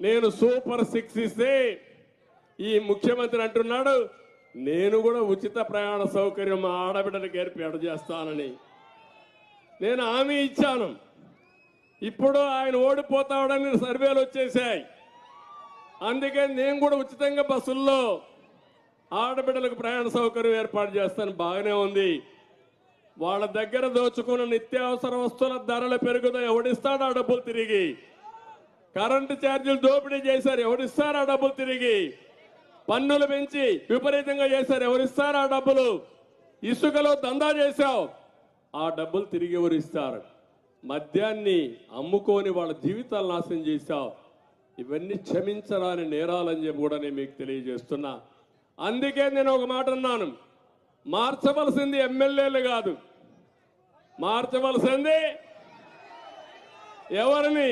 నేను సూపర్ 6 ఇస్తే ఈ ముఖ్యమంత్రి అంటున్నాడు నేను కూడా ఉచిత ప్రయాణ సౌకర్యం మా ఆడబిడ్డలకు ఏర్పాటు చేస్తానని నేను హామీ ఇచ్చాను. ఇప్పుడు ఆయన ఓడిపోతాడని సర్వేలు వచ్చేసాయి. అందుకే నేను కూడా ఉచితంగా బస్సుల్లో ఆడబిడ్డలకు ప్రయాణ సౌకర్యం ఏర్పాటు చేస్తాను. బాగానే ఉంది. వాళ్ళ దగ్గర దోచుకున్న నిత్యావసర వస్తువుల ధరలు పెరుగుతాయి. ఎవడిస్తాడు ఆ డబ్బులు తిరిగి? కరెంటు ఛార్జీలు దోపిడీ చేశారు. ఎవరిస్తారు ఆ డబ్బులు తిరిగి? పన్నులు పెంచి విపరీతంగా చేశారు. ఎవరిస్తారు ఆ డబ్బులు? ఇసుకలో దందా చేశావు. ఆ డబ్బులు తిరిగి ఎవరిస్తారు? మద్యాన్ని అమ్ముకొని వాళ్ళ జీవితాలు నాశనం చేశావు. ఇవన్నీ క్షమించరాని నేరాలని చెప్పి కూడా నేను మీకు తెలియజేస్తున్నా. అందుకే నేను ఒక మాట అన్నాను, మార్చవలసింది ఎమ్మెల్యేలు కాదు, మార్చవలసింది ఎవరిని?